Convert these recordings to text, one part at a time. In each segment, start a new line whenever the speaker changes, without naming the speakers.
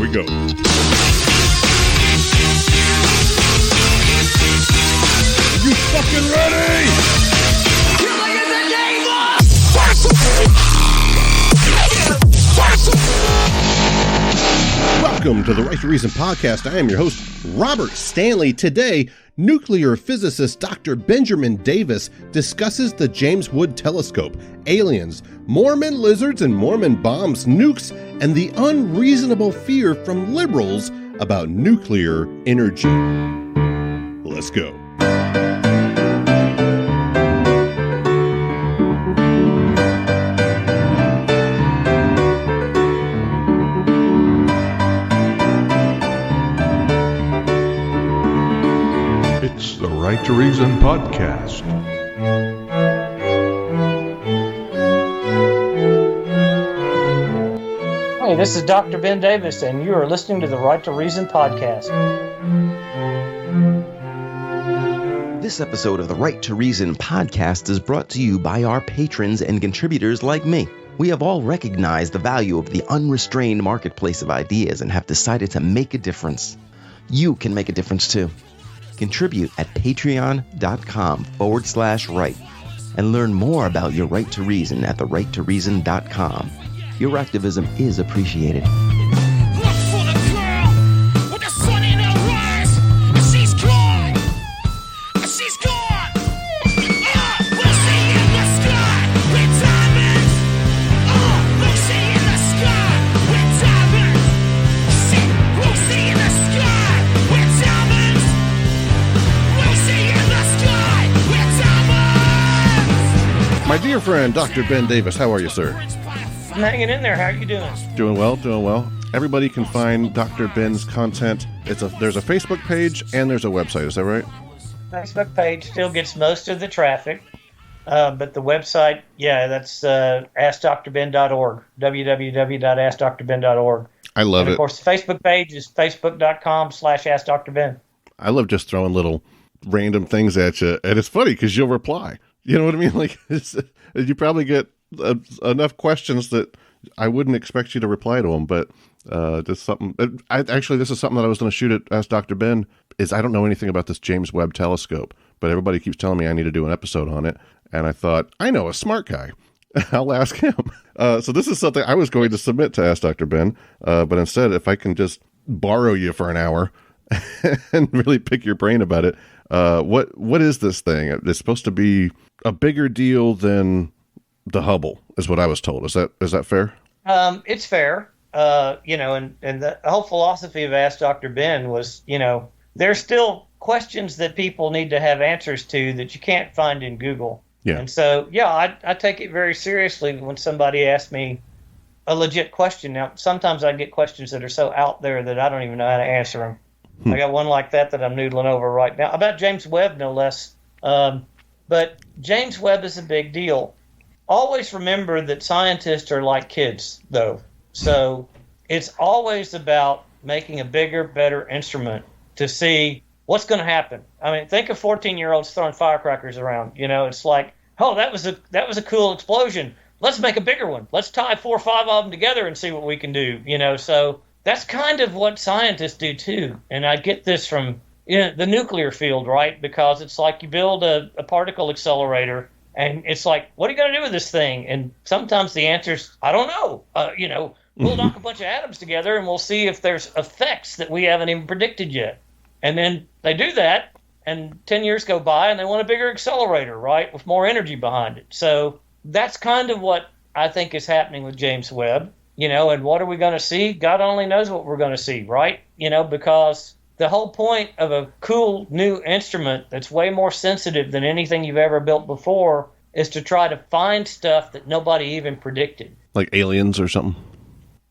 we go. You fucking ready? Welcome to the Right to Reason podcast. I am your host, Robert Stanley. Today, nuclear physicist Dr. Benjamin Davis discusses the James Webb Telescope, aliens, Mormon lizards and Mormon bombs, nukes, and the unreasonable fear from liberals about nuclear energy. Let's go.
It's the Right to Reason podcast.
Hey, this is Dr. Ben Davis, and you are listening to the Right to Reason podcast.
This episode of the Right to Reason podcast is brought to you by our patrons and contributors like me. We have all recognized the value of the unrestrained marketplace of ideas and have decided to make a difference. You can make a difference too. Contribute at patreon.com/right and learn more about your right to reason at therighttoreason.com. Your activism is appreciated.
Look for the girl with the sun in her eyes. She's gone. She's gone. We'll see in the sky with diamonds. We'll see in the sky with diamonds. We'll see in the sky with diamonds. We'll see in the sky with diamonds.
My dear friend, Dr. Ben Davis, how are you, sir?
I'm hanging in there. How are you doing?
Doing well, doing well. Everybody can find Dr. Ben's content. There's a Facebook page and there's a website. Is that right?
Facebook page still gets most of the traffic, but the website, that's AskDrBen.org, www.AskDrBen.org.
I love it.
Of course, the Facebook page is facebook.com/AskDrBen.
I love just throwing little random things at you, and it's funny because you'll reply. You know what I mean? Like, you probably get enough questions that I wouldn't expect you to reply to them, but just something. This is something that I was going to shoot at Ask Dr. Ben. I don't know anything about this James Webb Telescope, but everybody keeps telling me I need to do an episode on it, and I thought, I know a smart guy. I'll ask him. So this is something I was going to submit to Ask Dr. Ben, but instead, if I can just borrow you for an hour and really pick your brain about it, what is this thing? It's supposed to be a bigger deal than the Hubble, is what I was told. Is that fair?
It's fair. And the whole philosophy of Ask Dr. Ben was, there's still questions that people need to have answers to that you can't find in Google.
Yeah.
And so, I take it very seriously when somebody asks me a legit question. Now, sometimes I get questions that are so out there that I don't even know how to answer them. I got one like that I'm noodling over right now, about James Webb, no less. But James Webb is a big deal. Always remember that scientists are like kids, though. So it's always about making a bigger, better instrument to see what's going to happen. I mean, think of 14-year-olds throwing firecrackers around. It's like, oh, that was a cool explosion. Let's make a bigger one. Let's tie 4 or 5 of them together and see what we can do. So that's kind of what scientists do too. And I get this from the nuclear field, right? Because it's like you build a particle accelerator. And it's like, what are you going to do with this thing? And sometimes the answer's, I don't know. We'll knock a bunch of atoms together and we'll see if there's effects that we haven't even predicted yet. And then they do that, and 10 years go by, and they want a bigger accelerator, right, with more energy behind it. So that's kind of what I think is happening with James Webb. And what are we going to see? God only knows what we're going to see, right? Because the whole point of a cool new instrument that's way more sensitive than anything you've ever built before is to try to find stuff that nobody even predicted.
Like aliens or something?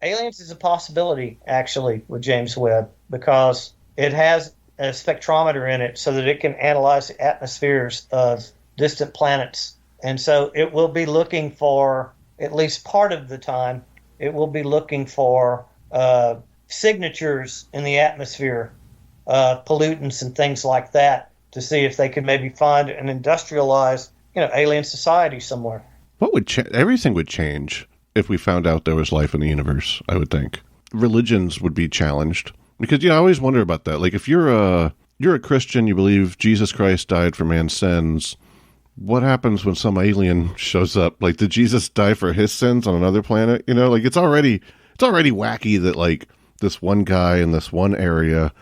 Aliens is a possibility, actually, with James Webb, because it has a spectrometer in it so that it can analyze the atmospheres of distant planets. And so it will be looking for, at least part of the time, it will be looking for signatures in the atmosphere, pollutants and things like that, to see if they could maybe find an industrialized, alien society somewhere.
Everything would change if we found out there was life in the universe, I would think. religions would be challenged. Because, I always wonder about that. Like, if you're a Christian, you believe Jesus Christ died for man's sins, what happens when some alien shows up? Like, did Jesus die for his sins on another planet? Like, it's already wacky that, like, this one guy in this one area,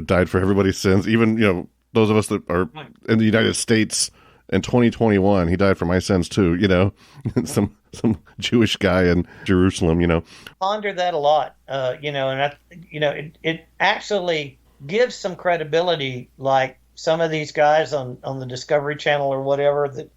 died for everybody's sins. Even, those of us that are in the United States in 2021, he died for my sins too, some Jewish guy in Jerusalem,
Ponder that a lot, it actually gives some credibility, like some of these guys on the Discovery Channel or whatever that,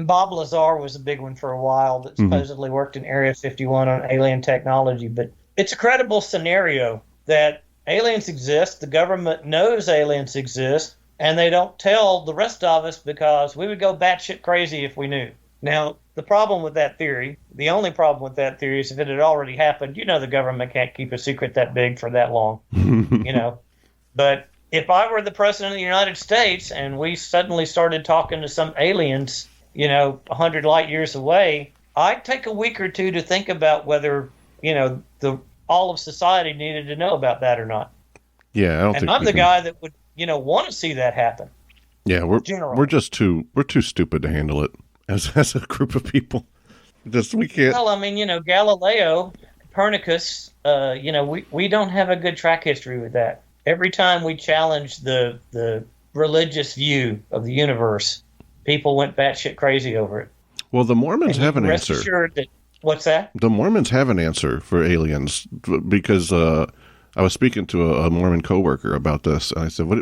Bob Lazar was a big one for a while that supposedly worked in Area 51 on alien technology. But it's a credible scenario that aliens exist, the government knows aliens exist, and they don't tell the rest of us because we would go batshit crazy if we knew. Now, the problem with that theory, the only problem with that theory is if it had already happened, the government can't keep a secret that big for that long, But if I were the president of the United States and we suddenly started talking to some aliens, 100 light years away, I'd take a week or two to think about whether, all of society needed to know about that or not.
Yeah, I don't think
I'm the guy that would, want to see that happen.
Yeah, we're too stupid to handle it as a group of people. We can't.
Well, I mean, Galileo, Copernicus, we don't have a good track history with that. Every time we challenged the religious view of the universe, people went batshit crazy over it.
Well, the Mormons have an answer.
Rest assured that, what's that?
The Mormons have an answer for aliens because I was speaking to a Mormon coworker about this, and I said, "What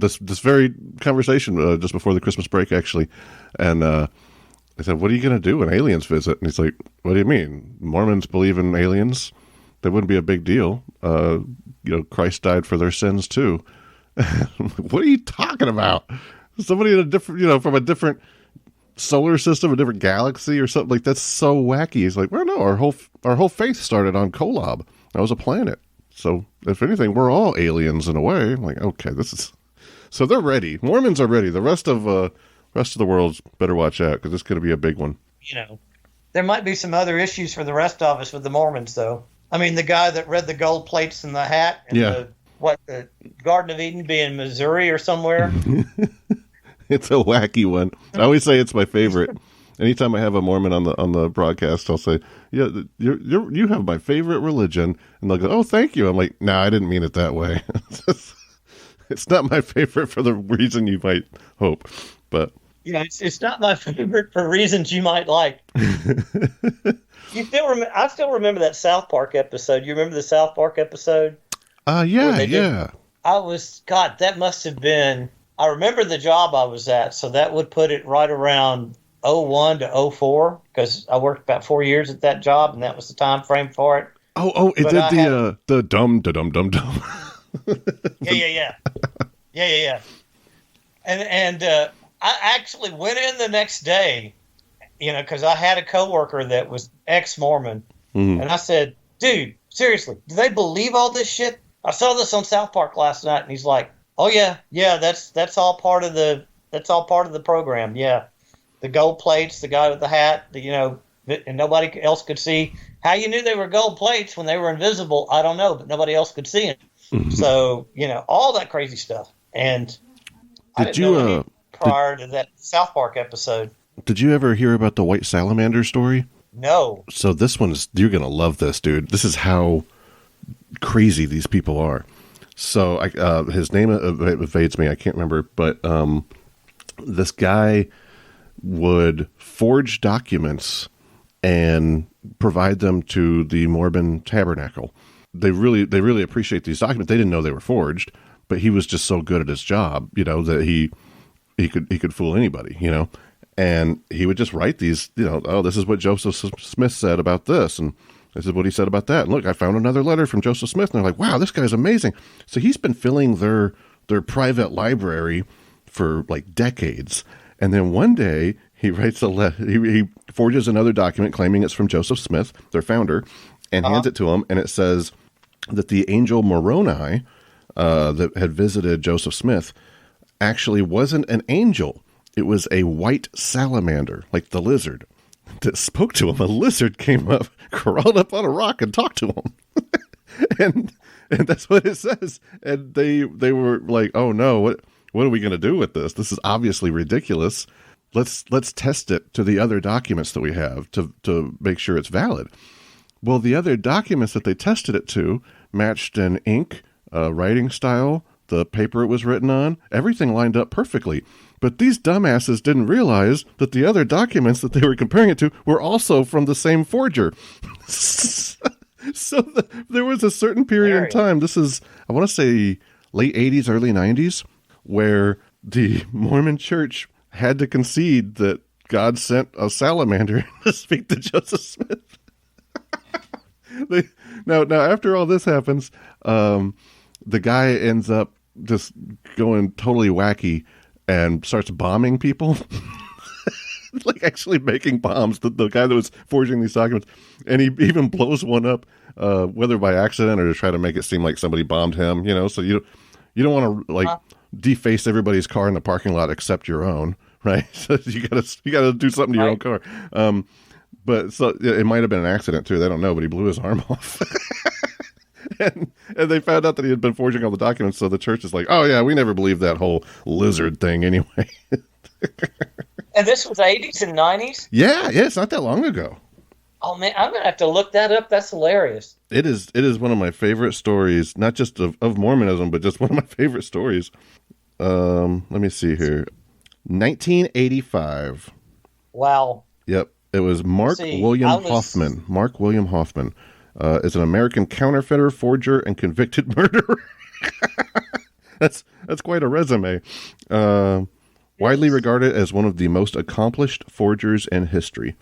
this very conversation just before the Christmas break, actually," and I said, "What are you going to do when aliens visit?" And he's like, "What do you mean? Mormons believe in aliens? That wouldn't be a big deal. Christ died for their sins too." What are you talking about? Somebody in a different, from a different solar system, a different galaxy or something like that's so wacky. He's like, well, no, our whole faith started on Kolob. That was a planet. So if anything, we're all aliens in a way. I'm like, okay, so they're ready. Mormons are ready. The rest of the world's better watch out because it's going to be a big one.
There might be some other issues for the rest of us with the Mormons, though. I mean, the guy that read the gold plates in the hat, and the Garden of Eden be in Missouri or somewhere.
It's a wacky one. I always say it's my favorite. Anytime I have a Mormon on the broadcast, I'll say, "Yeah, you have my favorite religion," and they'll go, "Oh, thank you." I'm like, "No, I didn't mean it that way. It's not my favorite for the reason you might hope." But
it's not my favorite for reasons you might like. I still remember that South Park episode. You remember the South Park episode?
Yeah.
That must have been. I remember the job I was at, so that would put it right around 01 to 04, because I worked about 4 years at that job, and that was the time frame for it.
It did the dum.
Yeah. And I actually went in the next day, because I had a coworker that was ex-Mormon, and I said, "Dude, seriously, do they believe all this shit? I saw this on South Park last night," and he's like, "Oh yeah, that's all part of the program, yeah." The gold plates, the guy with the hat, and nobody else could see. How you knew they were gold plates when they were invisible, I don't know, but nobody else could see them. So, all that crazy stuff. And I didn't know any prior to that South Park episode.
Did you ever hear about the white salamander story?
No.
So this you're going to love this, dude. This is how crazy these people are. So his name evades me. I can't remember, but this guy would forge documents and provide them to the Mormon Tabernacle. They really appreciate these documents. They didn't know they were forged, but he was just so good at his job, that he could fool anybody, and he would just write these, this is what Joseph Smith said about this, and this is what he said about that. And look, I found another letter from Joseph Smith, and they're like, wow, this guy's amazing. So he's been filling their private library for like decades. And then one day he writes a letter, he forges another document claiming it's from Joseph Smith, their founder, and hands it to him. And it says that the angel Moroni that had visited Joseph Smith actually wasn't an angel. It was a white salamander, like the lizard. that spoke to him. A lizard came up, crawled up on a rock, and talked to him. and that's what it says. And they were like, "Oh no, what are we going to do with this? This is obviously ridiculous. Let's test it to the other documents that we have to make sure it's valid." Well, the other documents that they tested it to matched in ink, writing style, the paper it was written on, everything lined up perfectly. But these dumbasses didn't realize that the other documents that they were comparing it to were also from the same forger. So there was a certain period in time, this is, I want to say, late 80s, early 90s, where the Mormon church had to concede that God sent a salamander to speak to Joseph Smith. Now, after all this happens, the guy ends up just going totally wacky and starts bombing people. Like actually making bombs, the guy that was forging these documents. And he even blows one up, whether by accident or to try to make it seem like somebody bombed him, so you don't want to deface everybody's car in the parking lot except your own, right? So you gotta do something to your own car. But so it might have been an accident too. They don't know, but he blew his arm off. And they found out that he had been forging all the documents. So the church is like, "Oh yeah, we never believed that whole lizard thing anyway."
And this was 80s and 90s?
Yeah, it's not that long ago.
Oh man, I'm gonna have to look that up. That's hilarious.
It is one of my favorite stories, not just of Mormonism, but just one of my favorite stories. Let me see here. 1985.
Wow.
Yep. It was Mark William Hoffman. Mark William Hoffman is an American counterfeiter, forger, and convicted murderer. That's quite a resume. Widely regarded as one of the most accomplished forgers in history.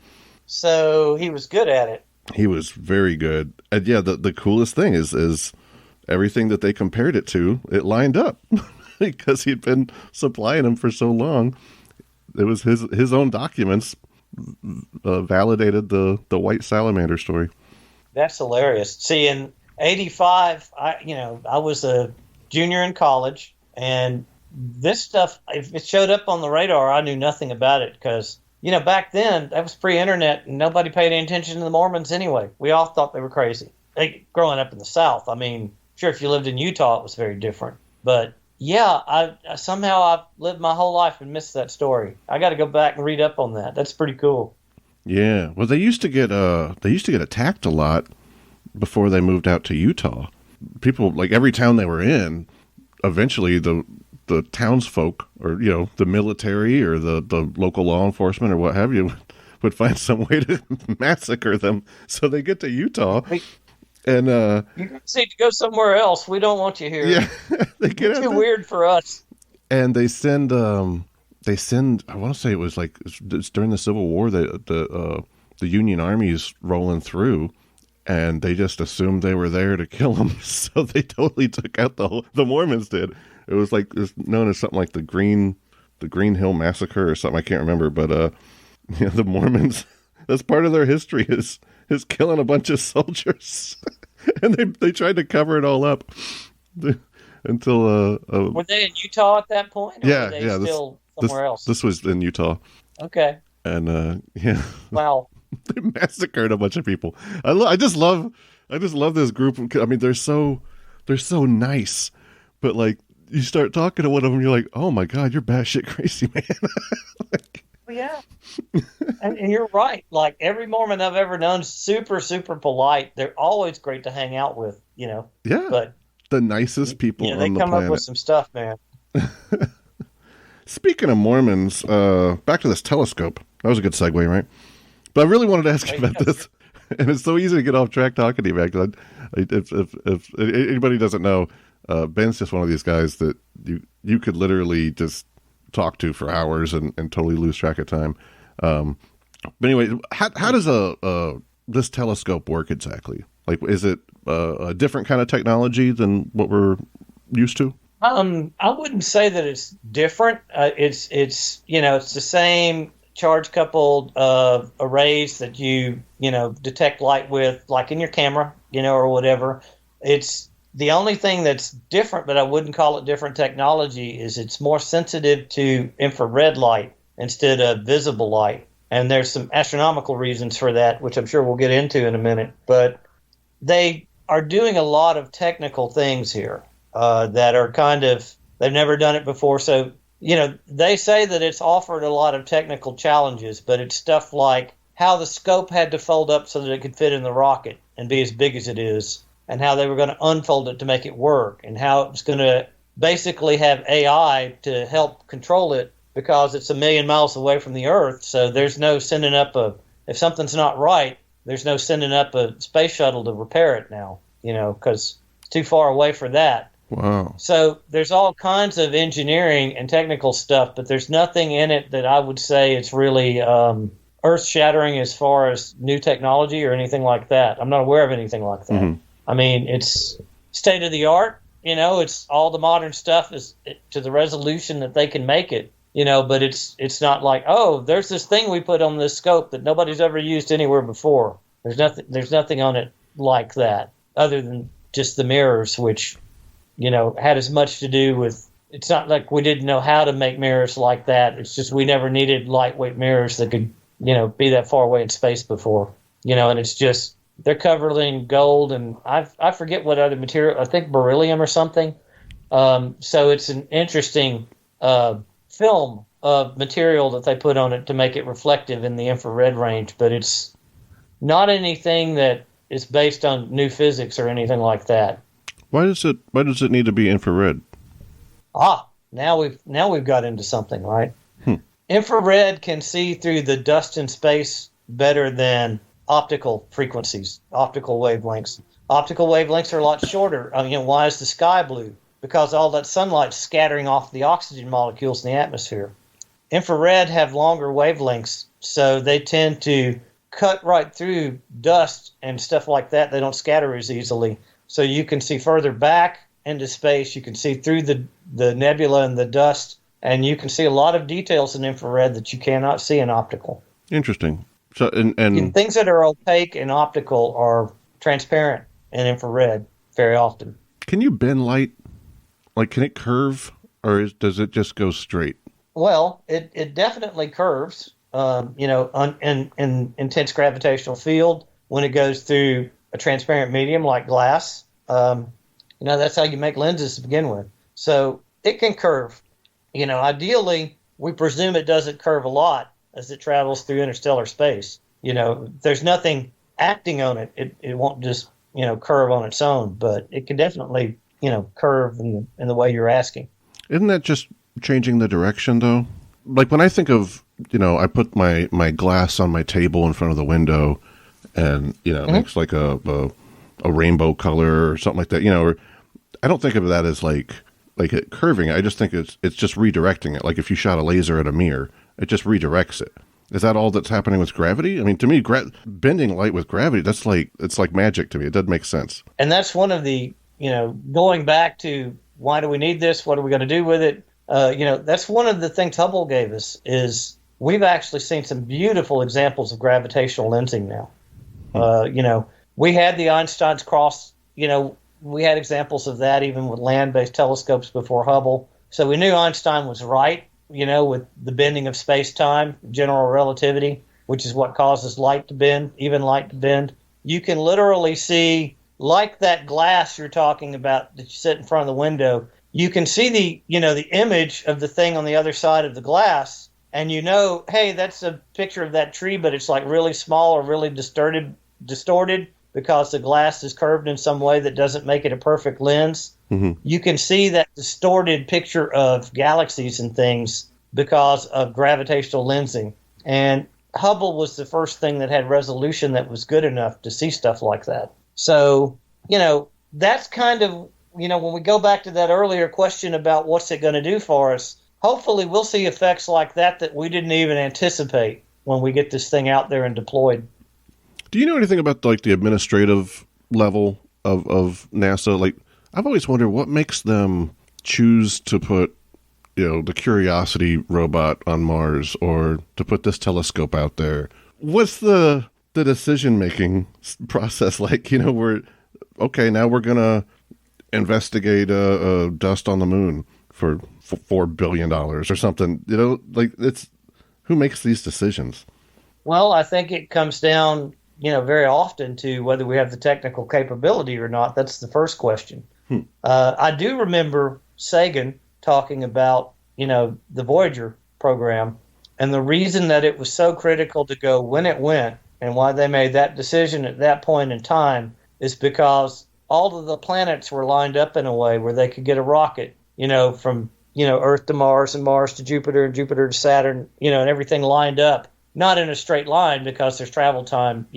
So he was good at it.
He was very good. And yeah, the coolest thing is everything that they compared it to, it lined up because he'd been supplying them for so long. It was his own documents validated the white salamander story.
That's hilarious. See, in 85, I was a junior in college, and this stuff, if it showed up on the radar, I knew nothing about it because, back then, that was pre-internet and nobody paid any attention to the Mormons anyway. We all thought they were crazy. Growing up in the South, I mean, sure, if you lived in Utah, it was very different. But, yeah, I've lived my whole life and missed that story. I got to go back and read up on that. That's pretty cool.
Yeah. Well, they used to get attacked a lot before they moved out to Utah. People, like every town they were in, eventually the townsfolk or, the military or the local law enforcement or what have you would find some way to massacre them. So they get to Utah and
you need to go somewhere else. We don't want you here.
Yeah, they get
it's too weird for us.
And they send I want to say it was like it's during the Civil War, the Union Army's rolling through. And they just assumed they were there to kill them, so they totally took out the Mormons did. It was like it's known as something like the Green Hill Massacre or something. I can't remember, but the Mormons, that's part of their history is killing a bunch of soldiers, and they tried to cover it all up until
were they in Utah at that point? Or
yeah,
were they still somewhere else.
This was in Utah.
Okay.
And yeah.
Wow.
They massacred a bunch of people. I just love this group. I mean, they're so nice, but like you start talking to one of them, you're like, oh my God, you're batshit crazy, man.
Yeah, and you're right. Like every Mormon I've ever known, super super polite. They're always great to hang out with. Yeah, but
the nicest people on the planet.
They come up with some stuff, man.
Speaking of Mormons, back to this telescope. That was a good segue, right? But I really wanted to ask you about this, and it's so easy to get off track talking to you, man. Because if anybody doesn't know, Ben's just one of these guys that you could literally just talk to for hours and totally lose track of time. But anyway, how does this telescope work exactly? Like, is it a different kind of technology than what we're used to?
I wouldn't say that it's different. It's the same charge coupled arrays that you detect light with, like in your camera, or whatever. It's the only thing that's different, but I wouldn't call it different technology, is it's more sensitive to infrared light instead of visible light. And there's some astronomical reasons for that, which I'm sure we'll get into in a minute. But they are doing a lot of technical things here that are kind of, they've never done it before. So, they say that it's offered a lot of technical challenges, but it's stuff like how the scope had to fold up so that it could fit in the rocket and be as big as it is, and how they were going to unfold it to make it work, and how it was going to basically have AI to help control it because it's 1 million miles away from the Earth. So there's no sending up if something's not right, there's no sending up a space shuttle to repair it now, because it's too far away for that.
Wow.
So there's all kinds of engineering and technical stuff, but there's nothing in it that I would say it's really earth-shattering as far as new technology or anything like that. I'm not aware of anything like that.
Mm-hmm.
I mean, it's state-of-the-art. It's all the modern stuff is to the resolution that they can make it. But it's not like, oh, there's this thing we put on this scope that nobody's ever used anywhere before. There's nothing on it like that, other than just the mirrors, which had as much to do with. It's not like we didn't know how to make mirrors like that. It's just we never needed lightweight mirrors that could be that far away in space before. And it's just they're covered in gold, and I forget what other material. I think beryllium or something. So it's an interesting film of material that they put on it to make it reflective in the infrared range, but it's not anything that is based on new physics or anything like that.
Why does it need to be infrared?
Now we've got into something, right? Infrared can see through the dust in space better than optical frequencies, optical wavelengths. Optical wavelengths are a lot shorter. Why is the sky blue? Because all that sunlight's scattering off the oxygen molecules in the atmosphere. Infrared have longer wavelengths, so they tend to cut right through dust and stuff like that. They don't scatter as easily. So you can see further back into space. You can see through the nebula and the dust, and you can see a lot of details in infrared that you cannot see in optical.
Interesting. So and
things that are opaque in optical are transparent in infrared very often.
Can you bend light? Like, can it curve, or does it just go straight?
Well, it definitely curves. In intense gravitational field, when it goes through a transparent medium like glass, that's how you make lenses to begin with. So it can curve. Ideally, we presume it doesn't curve a lot as it travels through interstellar space. There's nothing acting on it. It won't just, curve on its own, but it can definitely, curve in the way you're asking.
Isn't that just changing the direction, though? Like, when I think of, I put my glass on my table in front of the window, and, it makes like a rainbow color or something like that, or I don't think of that as like it curving. I just think it's just redirecting it. Like if you shot a laser at a mirror, it just redirects it. Is that all that's happening with gravity? I mean, to me, bending light with gravity, it's like magic to me. It doesn't make sense.
And that's one of the, going back to why do we need this? What are we going to do with it? That's one of the things Hubble gave us is we've actually seen some beautiful examples of gravitational lensing now. We had the Einstein's cross, we had examples of that even with land-based telescopes before Hubble. So we knew Einstein was right, with the bending of space-time, general relativity, which is what causes light to bend, even light to bend. You can literally see, like that glass you're talking about that you sit in front of the window, you can see the image of the thing on the other side of the glass, and hey, that's a picture of that tree, but it's like really small or really distorted because the glass is curved in some way that doesn't make it a perfect lens. Mm-hmm. You can see that distorted picture of galaxies and things because of gravitational lensing. And Hubble was the first thing that had resolution that was good enough to see stuff like that. So, that's kind of, when we go back to that earlier question about what's it going to do for us, hopefully we'll see effects like that we didn't even anticipate when we get this thing out there and deployed.
Do you know anything about like the administrative level of NASA? Like, I've always wondered what makes them choose to put, the Curiosity robot on Mars or to put this telescope out there. What's the decision-making process like? Now we're going to investigate dust on the moon for $4 billion or something. Like, it's who makes these decisions?
Well, I think it comes down, very often to whether we have the technical capability or not. That's the first question. I do remember Sagan talking about, the Voyager program, and the reason that it was so critical to go when it went and why they made that decision at that point in time is because all of the planets were lined up in a way where they could get a rocket, from, Earth to Mars and Mars to Jupiter and Jupiter to Saturn, and everything lined up. Not in a straight line because there's travel time,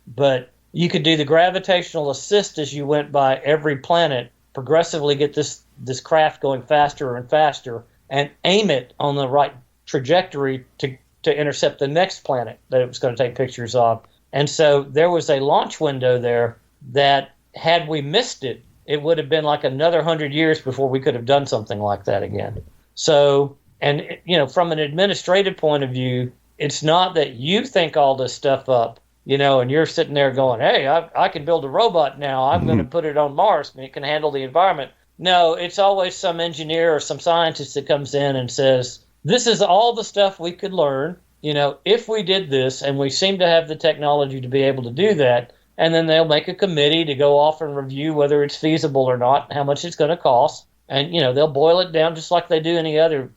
but you could do the gravitational assist as you went by every planet, progressively get this craft going faster and faster, and aim it on the right trajectory to intercept the next planet that it was going to take pictures of. And so there was a launch window there that, had we missed it, it would have been like another 100 years before we could have done something like that again. So, and, from an administrative point of view, it's not that you think all this stuff up, and you're sitting there going, hey, I can build a robot now. I'm going to put it on Mars and it can handle the environment. No, it's always some engineer or some scientist that comes in and says, this is all the stuff we could learn, if we did this, and we seem to have the technology to be able to do that. And then they'll make a committee to go off and review whether it's feasible or not, how much it's going to cost. And, they'll boil it down just like they do any other,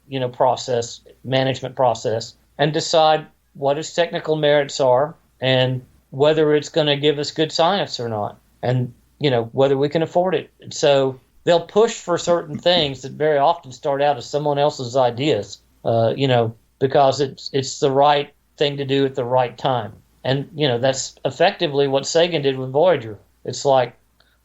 management process, and decide what its technical merits are and whether it's going to give us good science or not, and, whether we can afford it. So they'll push for certain things that very often start out as someone else's ideas, because it's the right thing to do at the right time. And, that's effectively what Sagan did with Voyager. It's like,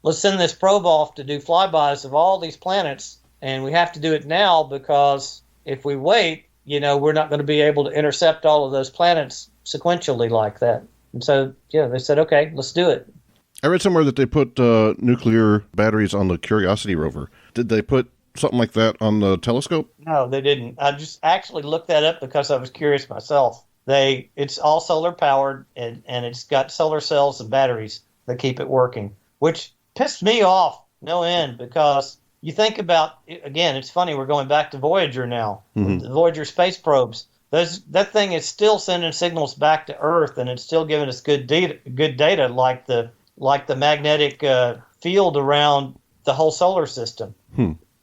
let's send this probe off to do flybys of all these planets, and we have to do it now because if we wait, we're not going to be able to intercept all of those planets sequentially like that. And so, they said, okay, let's do it.
I read somewhere that they put nuclear batteries on the Curiosity rover. Did they put something like that on the telescope?
No, they didn't. I just actually looked that up because I was curious myself. It's all solar powered, and it's got solar cells and batteries that keep it working, which pissed me off no end, because you think about, again, it's funny, we're going back to Voyager now, the Voyager space probes. That thing is still sending signals back to Earth, and it's still giving us good data like the magnetic field around the whole solar system.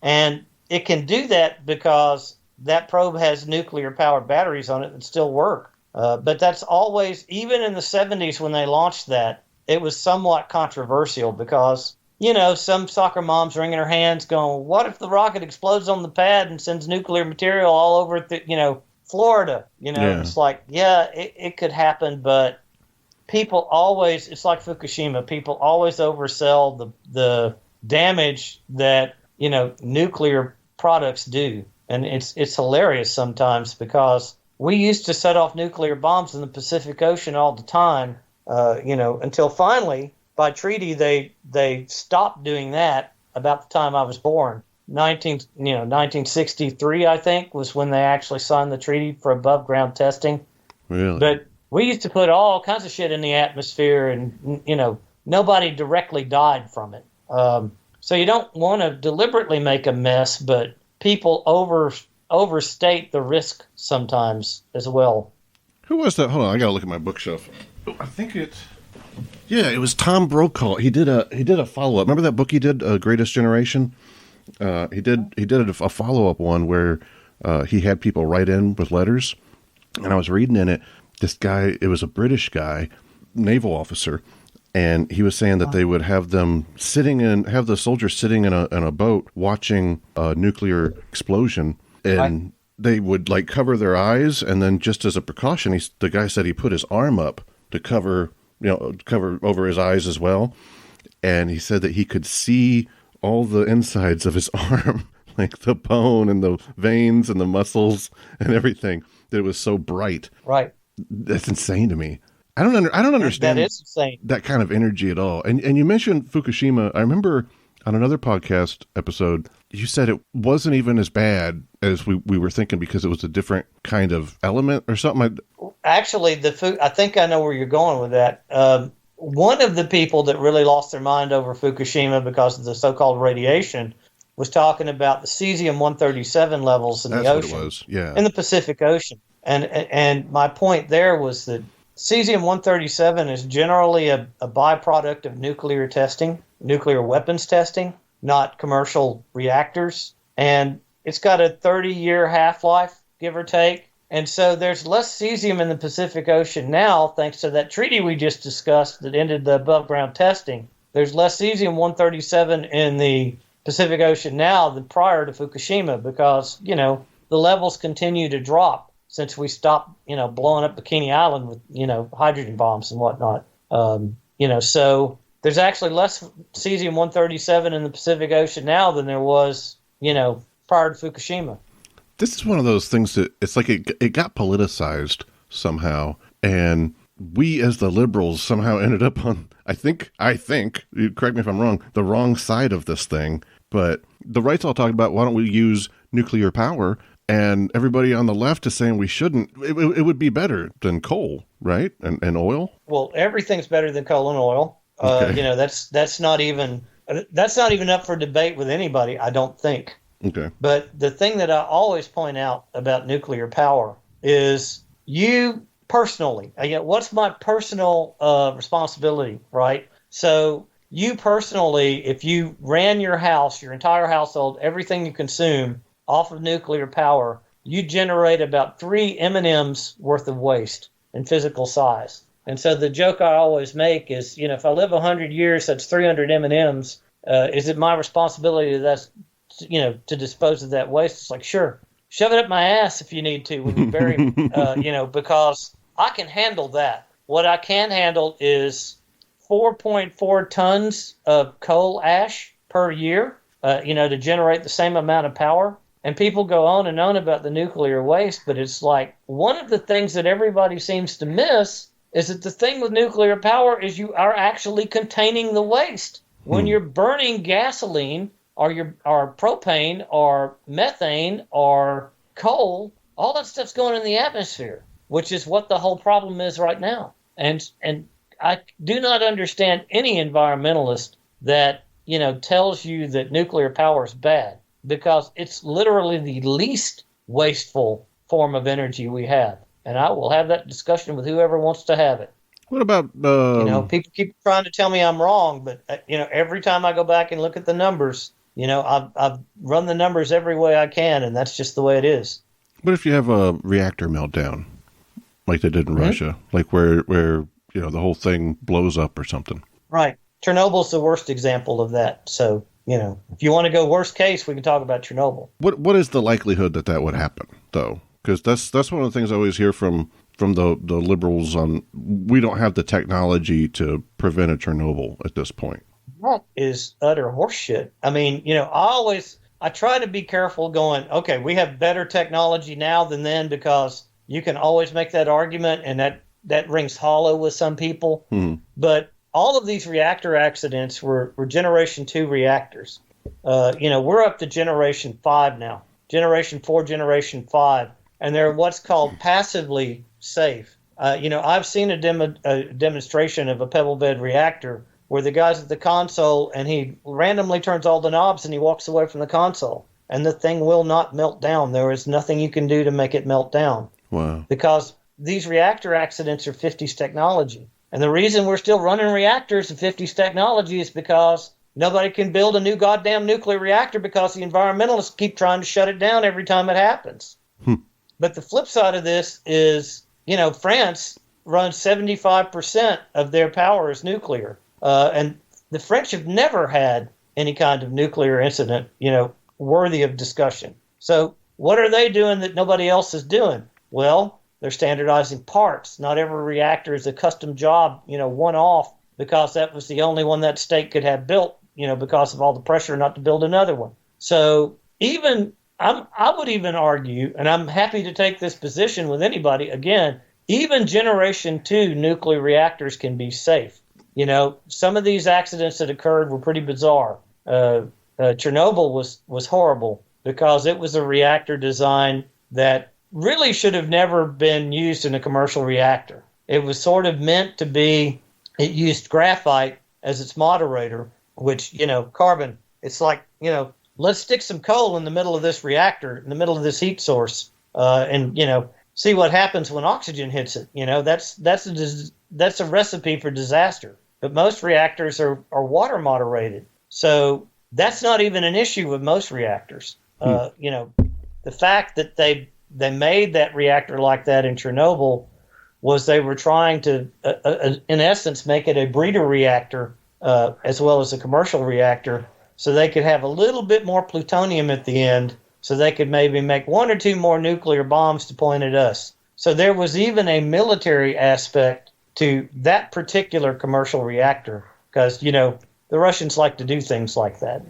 And it can do that because that probe has nuclear-powered batteries on it that still work. But that's always, even in the 70s when they launched that, it was somewhat controversial because, some soccer mom's wringing her hands going, what if the rocket explodes on the pad and sends nuclear material all over, Florida? It's like, yeah, it could happen, but people always, it's like Fukushima, people always oversell the damage that, nuclear products do. And it's hilarious sometimes because we used to set off nuclear bombs in the Pacific Ocean all the time, until finally, by treaty, they stopped doing that about the time I was born. 1963, I think, was when they actually signed the treaty for above ground testing.
Really?
But we used to put all kinds of shit in the atmosphere, and nobody directly died from it. So you don't want to deliberately make a mess, but people overstate the risk sometimes as well.
Who was that? Hold on, I gotta look at my bookshelf. I think it was Tom Brokaw. He did a follow up. Remember that book he did, Greatest Generation? He did a follow up one where he had people write in with letters, and I was reading in it. This guy, it was a British guy, naval officer, and he was saying that they would have the soldiers sitting in a boat watching a nuclear explosion, and they would cover their eyes, and then just as a precaution, the guy said he put his arm up to cover over his eyes as well, and he said that he could see all the insides of his arm, like the bone and the veins and the muscles and everything. That it was so bright. Right. That's insane to me. I don't understand.
That is insane.
That kind of energy at all. And you mentioned Fukushima. I remember on another podcast episode, you said it wasn't even as bad as we were thinking because it was a different kind of element or something.
Actually, I think I know where you're going with that. One of the people that really lost their mind over Fukushima because of the so-called radiation was talking about the cesium-137 levels in the ocean.
What it was. Yeah.
In the Pacific Ocean. And my point there was that Cesium-137 is generally a byproduct of nuclear testing, nuclear weapons testing, not commercial reactors. And it's got a 30-year half-life, give or take. And so there's less cesium in the Pacific Ocean now, thanks to that treaty we just discussed that ended the above-ground testing. There's less cesium-137 in the Pacific Ocean now than prior to Fukushima because, the levels continue to drop since we stopped, blowing up Bikini Island with, hydrogen bombs and whatnot. So there's actually less cesium-137 in the Pacific Ocean now than there was, prior to Fukushima.
This is one of those things that it's like it got politicized somehow, and we as the liberals somehow ended up on, I think, you correct me if I'm wrong, the wrong side of this thing. But the right's all talking about, why don't we use nuclear power? And everybody on the left is saying we shouldn't. It would be better than coal, right? And oil?
Well, everything's better than coal and oil.
Okay.
That's not even up for debate with anybody, I don't think.
Okay.
But the thing that I always point out about nuclear power is you personally, what's my personal responsibility, right? So you personally, if you ran your house, your entire household, everything you consume off of nuclear power, you generate about 3 M&Ms worth of waste in physical size. And so the joke I always make is, if I live 100 years, that's 300 M&Ms. Is it my responsibility to dispose of that waste? It's like, sure, shove it up my ass if you need to when you bury me, because I can handle that. What I can handle is 4.4 tons of coal ash per year, to generate the same amount of power. And people go on and on about the nuclear waste, but it's like one of the things that everybody seems to miss is that the thing with nuclear power is you are actually containing the waste. When you're burning gasoline or propane or methane or coal, all that stuff's going in the atmosphere, which is what the whole problem is right now. And I do not understand any environmentalist that, tells you that nuclear power is bad, because it's literally the least wasteful form of energy we have. And I will have that discussion with whoever wants to have it.
What about...
people keep trying to tell me I'm wrong, but, every time I go back and look at the numbers, I've run the numbers every way I can, and that's just the way it is.
What if you have a reactor meltdown, like they did in Russia, like where the whole thing blows up or something? Right.
Chernobyl's the worst example of that. So, if you want to go worst case, we can talk about Chernobyl.
What is the likelihood that would happen, though? Because that's one of the things I always hear from the liberals on, we don't have the technology to prevent a Chernobyl at this point.
That is utter horseshit. I mean, I try to be careful going, okay, we have better technology now than then, because you can always make that argument, and that rings hollow with some people. But all of these reactor accidents were Generation 2 reactors. We're up to Generation 5 now. Generation 4, Generation 5. And they're what's called passively safe. I've seen a demonstration of a pebble bed reactor where the guy's at the console and he randomly turns all the knobs and he walks away from the console. And the thing will not melt down. There is nothing you can do to make it melt down.
Wow.
Because these reactor accidents are 50s technology. And the reason we're still running reactors in 50s technology is because nobody can build a new goddamn nuclear reactor because the environmentalists keep trying to shut it down every time it happens. But the flip side of this is, France runs 75% of their power as nuclear. And the French have never had any kind of nuclear incident, worthy of discussion. So what are they doing that nobody else is doing? Well, they're standardizing parts. Not every reactor is a custom job, one-off, because that was the only one that state could have built, because of all the pressure not to build another one. So I would even argue, and I'm happy to take this position with anybody, again, even Generation 2 nuclear reactors can be safe. Some of these accidents that occurred were pretty bizarre. Chernobyl was horrible because it was a reactor design that really should have never been used in a commercial reactor. It was sort of meant to be, it used graphite as its moderator, which, carbon, it's like, let's stick some coal in the middle of this reactor, in the middle of this heat source, and see what happens when oxygen hits it. That's a recipe for disaster. But most reactors are water moderated, so that's not even an issue with most reactors. The fact that they made that reactor like that in Chernobyl was they were trying to, in essence, make it a breeder reactor as well as a commercial reactor, so they could have a little bit more plutonium at the end, so they could maybe make one or two more nuclear bombs to point at us. So there was even a military aspect to that particular commercial reactor, because, the Russians like to do things like that.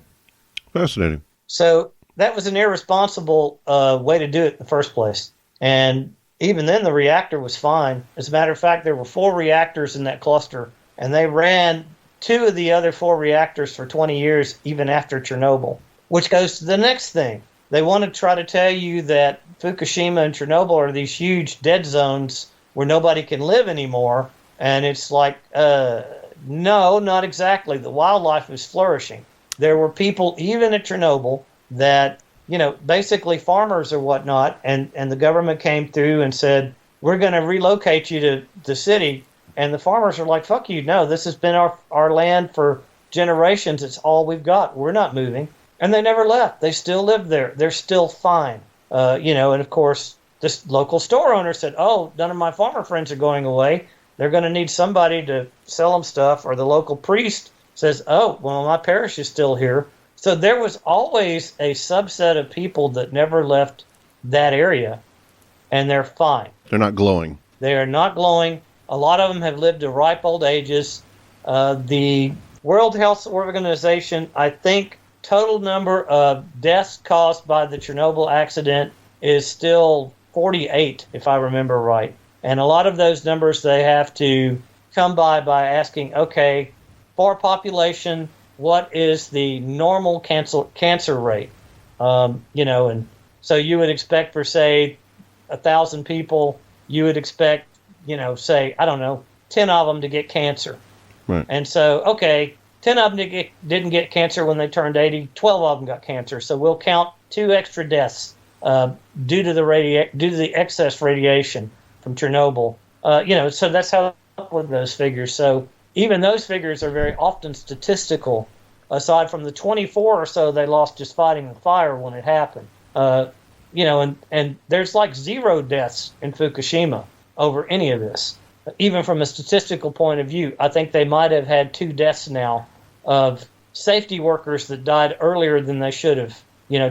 Fascinating.
So that was an irresponsible way to do it in the first place. And even then, the reactor was fine. As a matter of fact, there were 4 reactors in that cluster, and they ran 2 of the other 4 reactors for 20 years, even after Chernobyl, which goes to the next thing. They want to try to tell you that Fukushima and Chernobyl are these huge dead zones where nobody can live anymore. And it's like, no, not exactly. The wildlife is flourishing. There were people, even at Chernobyl, that, basically farmers or whatnot, and the government came through and said, we're going to relocate you to the city. And the farmers are like, fuck you, no, this has been our land for generations. It's all we've got. We're not moving. And they never left. They still live there. They're still fine. And of course, this local store owner said, oh, none of my farmer friends are going away. They're going to need somebody to sell them stuff. Or the local priest says, oh, well, my parish is still here. So there was always a subset of people that never left that area, and they're fine.
They're not glowing.
They are not glowing. A lot of them have lived to ripe old ages. The World Health Organization, I think, total number of deaths caused by the Chernobyl accident is still 48, if I remember right. And a lot of those numbers they have to come by asking, okay, for population, what is the normal cancer rate? And so you would expect for, say, 1,000 people, you would expect, say, I don't know, 10 of them to get cancer.
Right.
And so, okay, 10 of them didn't get cancer when they turned 80, 12 of them got cancer. So we'll count 2 extra deaths due to the excess radiation from Chernobyl. So that's how I come up with those figures. So even those figures are very often statistical, aside from the 24 or so they lost just fighting the fire when it happened. And there's like 0 deaths in Fukushima over any of this. Even from a statistical point of view, I think they might have had 2 deaths now of safety workers that died earlier than they should have,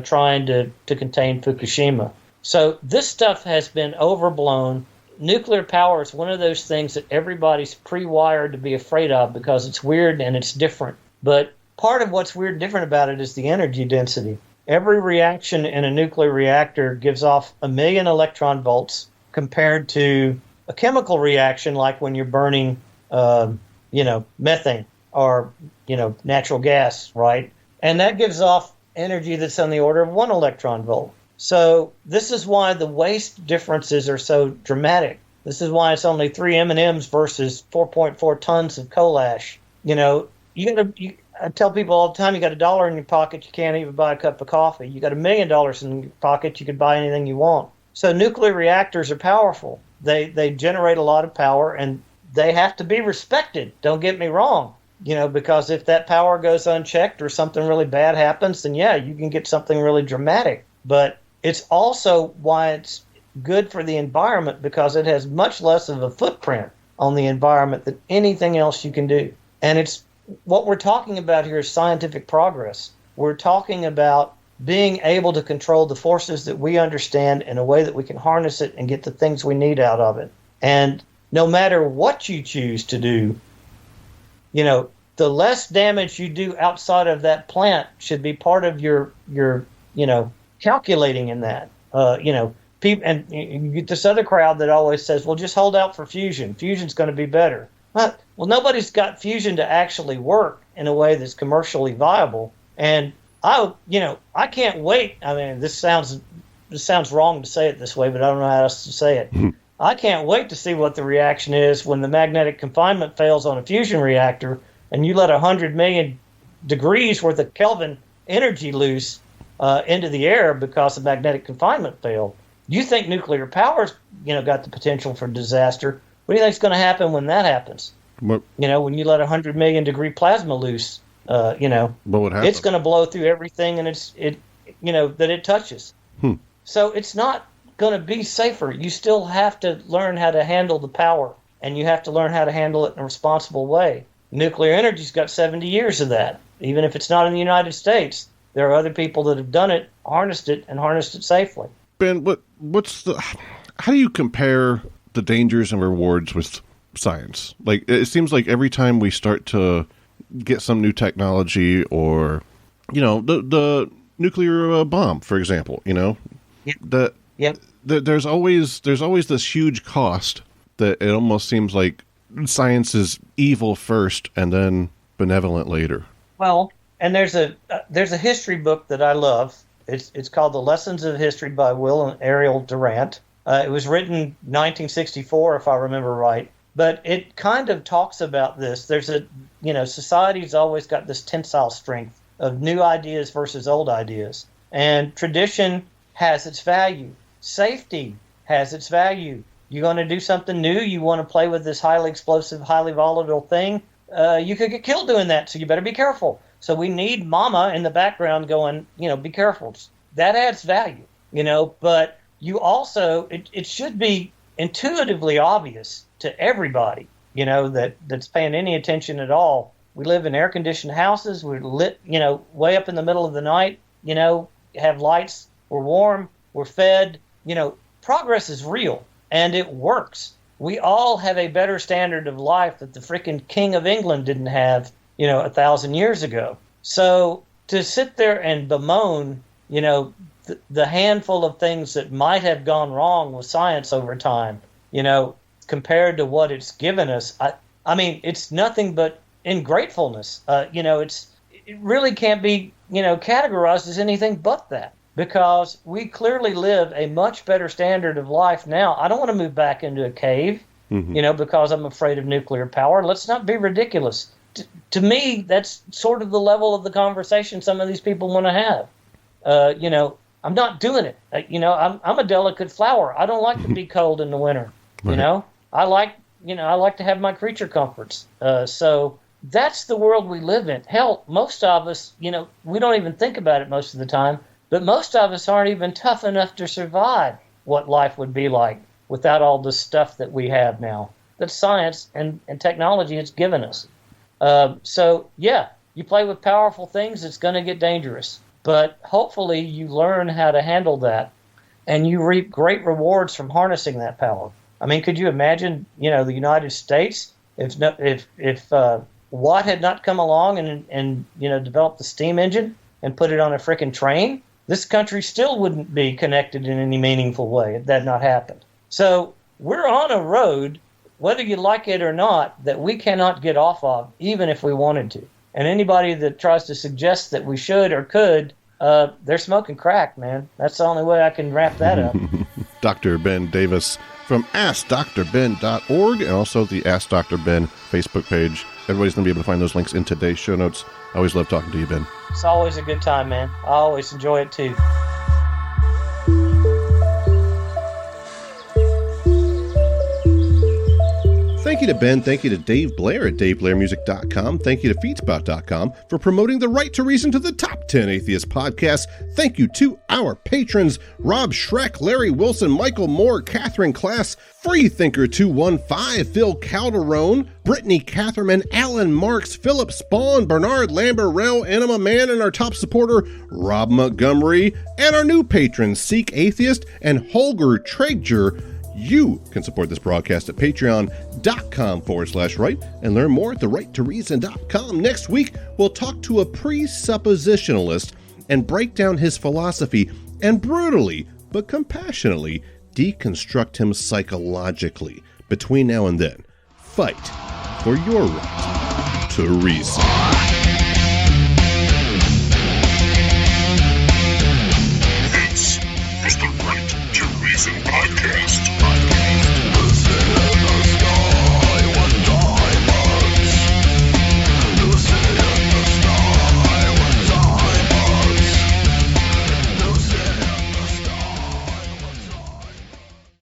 trying to contain Fukushima. So this stuff has been overblown. Nuclear power is one of those things that everybody's pre-wired to be afraid of because it's weird and it's different. But part of what's weird and different about it is the energy density. Every reaction in a nuclear reactor gives off 1 million electron volts compared to a chemical reaction like when you're burning, methane or, natural gas, right? And that gives off energy that's on the order of 1 electron volt. So this is why the waste differences are so dramatic. This is why it's only 3 M&Ms versus 4.4 tons of coal ash. I tell people all the time, you got $1 in your pocket, you can't even buy a cup of coffee. You got $1 million in your pocket, you can buy anything you want. So nuclear reactors are powerful. They generate a lot of power, and they have to be respected. Don't get me wrong. Because if that power goes unchecked or something really bad happens, then yeah, you can get something really dramatic. But it's also why it's good for the environment, because it has much less of a footprint on the environment than anything else you can do. And it's what we're talking about here is scientific progress. We're talking about being able to control the forces that we understand in a way that we can harness it and get the things we need out of it. And no matter what you choose to do, the less damage you do outside of that plant should be part of your calculating in that. People, and you get this other crowd that always says, well, just hold out for fusion. Fusion's going to be better. Well, nobody's got fusion to actually work in a way that's commercially viable. And I can't wait. I mean, this sounds wrong to say it this way, but I don't know how else to say it. I can't wait to see what the reaction is when the magnetic confinement fails on a fusion reactor and you let 100 million degrees worth of Kelvin energy loose into the air because the magnetic confinement failed. You think nuclear power's, got the potential for disaster. What do you think's going to happen when that happens?
What?
When you let 100 million degree plasma loose,
What would happen?
it's going to blow through everything that it touches. So it's not going to be safer. You still have to learn how to handle the power, and you have to learn how to handle it in a responsible way. Nuclear energy's got 70 years of that. Even if it's not in the United States, there are other people that have done it, harnessed it safely.
Ben, how do you compare the dangers and rewards with science? Like, it seems like every time we start to get some new technology, or the nuclear bomb, for example, there's always this huge cost that it almost seems like science is evil first and then benevolent later.
Well, and there's a history book that I love. It's called The Lessons of History by Will and Ariel Durant. It was written 1964, if I remember right. But it kind of talks about this. There's society's always got this tensile strength of new ideas versus old ideas. And tradition has its value. Safety has its value. You're going to do something new. You want to play with this highly explosive, highly volatile thing. You could get killed doing that, so you better be careful. So we need mama in the background going, be careful. That adds value, but you also, it should be intuitively obvious to everybody, that's paying any attention at all. We live in air-conditioned houses. We're lit, way up in the middle of the night, have lights. We're warm. We're fed. Progress is real, and it works. We all have a better standard of life that the frickin' King of England didn't have, 1,000 years ago. So to sit there and bemoan, the handful of things that might have gone wrong with science over time, compared to what it's given us, I mean, it's nothing but ingratefulness. It really can't be, categorized as anything but that, because we clearly live a much better standard of life now. I don't want to move back into a cave, because I'm afraid of nuclear power. Let's not be ridiculous. To me, that's sort of the level of the conversation some of these people want to have. I'm not doing it. I'm a delicate flower. I don't like to be cold in the winter. Right. I like to have my creature comforts. So that's the world we live in. Hell, most of us, we don't even think about it most of the time, but most of us aren't even tough enough to survive what life would be like without all the stuff that we have now that science and technology has given us. So, yeah, you play with powerful things, it's going to get dangerous. But hopefully you learn how to handle that, and you reap great rewards from harnessing that power. I mean, could you imagine, the United States, if Watt had not come along and developed the steam engine and put it on a frickin' train, this country still wouldn't be connected in any meaningful way if that had not happened. So we're on a road, whether you like it or not, that we cannot get off of, even if we wanted to. And anybody that tries to suggest that we should or could, they're smoking crack, man. That's the only way I can wrap that up.
Dr. Ben Davis from AskDrBen.org, and also the Ask Dr. Ben Facebook page. Everybody's going to be able to find those links in today's show notes. I always love talking to you, Ben.
It's always a good time, man. I always enjoy it, too.
Thank you to Ben. Thank you to Dave Blair at DaveBlairMusic.com. Thank you to FeedSpot.com for promoting the Right to Reason to the top 10 atheist podcasts. Thank you to our patrons, Rob Schreck, Larry Wilson, Michael Moore, Catherine Klass, Freethinker215, Phil Calderon, Brittany Catherman, Alan Marks, Philip Spawn, Bernard Lamberell, Anima Mann, and our top supporter, Rob Montgomery, and our new patrons, Seek Atheist and Holger Traeger. You can support this broadcast at patreon.com/right and learn more at therighttoreason.com. Next week, we'll talk to a presuppositionalist and break down his philosophy and brutally but compassionately deconstruct him psychologically. Between now and then, fight for your right to reason.